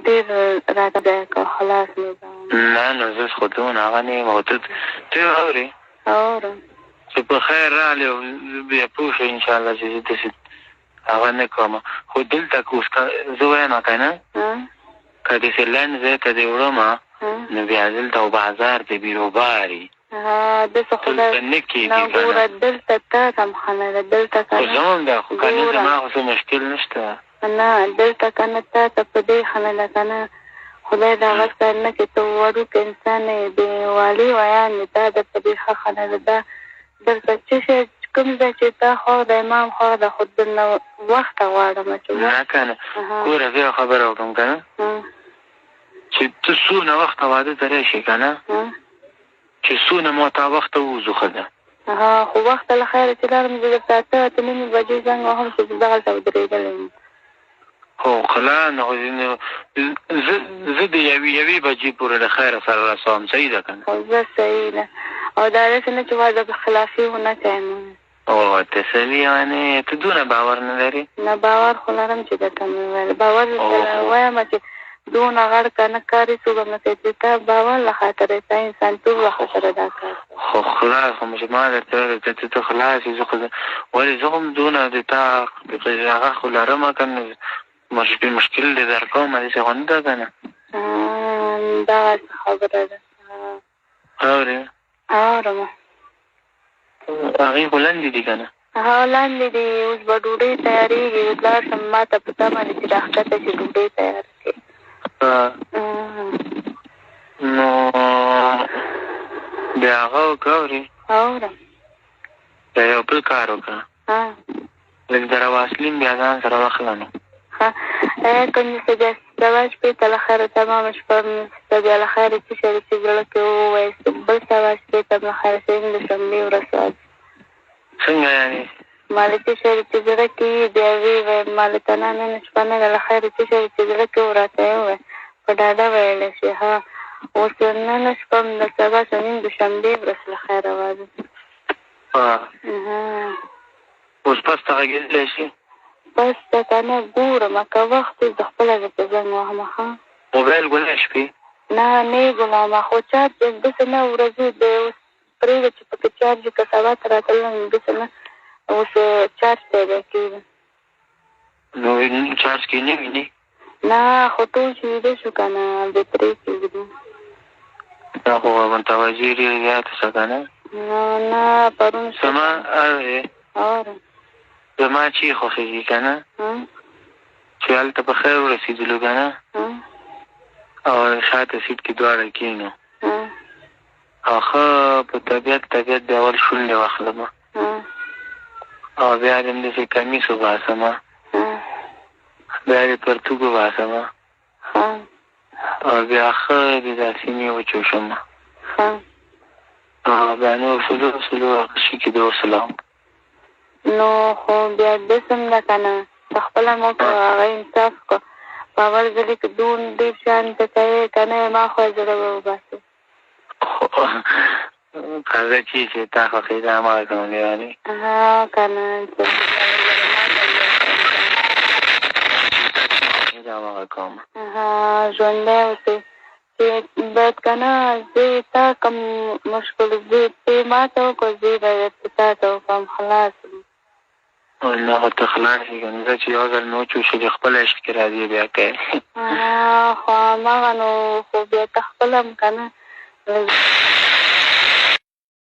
ډېر راته ځای که خلاص مې ده. نه نو زه خو دونه هغه نه یم او ته اورې اورم چې په خیر راغلې او بیا پوه شو انشاءالله چې زه داسې هغه نه کوم. خو دلته که اوس زه وایم که نه که داسې لنډ ځای ته دې وړم نو بیا دلته او بازار دی بیروباري دلته خدای نه کېږي نه ګوره دلته تا ته هم ښه نه ده دلته که خو زموږ ده خو که نه زما خو څه مشکل نشته نه دلته که نه تا ته په دې ښه نه ده که نه خدای د هغه سر نه کړي ته وړوکی انسان یې بېوالي ویان یې دا د په دې ښه نه ده دا دلته څه شی کوم ځای چې تا خوښ ده امام خوښ ده خو درنه وخته غواړم چې نه که نه ګوره زه یو خبره وکړم که نه چې ته څونه وخته واده ته راشې که نه چې څونه ما تا وخته ووځو ښه ده خو وخته له خیره چې لاړم زه درته اته اته نیمې بجې زنګ وهم چې زه دغلته ودرېدلی یم هو خلا نه زه د یوې بجې پورې له خیره سره رسوم صحیح ده که نه خو زه صحیح ده او دا داسې نه چې واده په خلافي ونه کویم او تسلي یعنې ته دونه باور نه لرې نه باور خو لرم چې درته مې ویل باور سره وایم چې دونه غړ که نه کاري څوک هم نه کوي چې تا باور له خاطره ستا انسانتوب له خاطره دا کار خو خلاص خو چې ما درته ویل ته خلاص یې زه خو ولې زه هم دونه د تا هغه خو لرم که نه مشکل دې در کوم داسې خو نه ده که نه دغسې خبره ده اورې اورم هغې خو لنډې دي که نه لنډې دي اوس به ډوډۍ تیارېږي اوس لاړ شم ما ته په تمه ده چې ډاکټر ته چې ډوډۍ تیار کړي نو بیا هغه وکړه اورې اورم بیا یو بل کار وکړه لږ د رواسلین بیا ځان سره واخله نو که مې څه بیا سبا شپې ته له خیره تمامه شپه مې بیا له خیره څه شی چې زړه کې ووایست بل سبا شپې ته له خیره چې د شنبې ورځ وه څنګه یعنې ما له څه شی چې زړه کې وي بیا ویې ویل ما له تنا نن شپه نه ده له خیره څه شی چې زړه کې و راته یې وویل په ډاډه ویلی شي اوس نن شپه م د سبا نن د شنبې ورځ له خیره واده اوس پس ته غږېدلی شي بس ته که نه ګورم که وخت د خپله درته زنګ وهمه ښه موبایل ګولی شپې نه ګلامه خو چارج داسې نه ورځو د اوس پرېږده چې پکې چارج که سبا ته راتلم داسې نه اوس چارج پیدا کېږي نو چارج کې نه ویني نه خو ټول چې ویده شو که نه بېترې کېږدي دا خو متوجه ډېرې زیاته شه که نه نه پرون زما اورې اورم زما چې خوښېږي که نه چې هلته په خیر ورسېدلو که نه او شاته سیټ کې دواړه کښېنو او ښه په طبیعت بیا اول شونډې واخلم او بیا دې همداسې کمیس وباسم بیا دې پرتوګ وباسم او بیا ښه دې دا سینې وچوشم او بیا نور سلو هغه شي کې دې وسلام نو خو بیا دسم ده که نه په خپله مو که هغه انصاف کړه په اول ځلې کې دون ډېر شیان ته کوې که نه ما خو یې زړه به وباسې هغه چې تا خوښېده هماغه کوم لیونې که نه هماغه کوم ژوندی اوسې چې باید که نه زه تا کوم مشکل زه ته ما ته وکړه زه به تا ته وکړم خلاص نه خو ته خلاص یې که نه زه چې یو ځل مې وچوشلې خپل عشق کې راځې بیا کوې خو هماغه نو خو بیا ته خپله هم که نه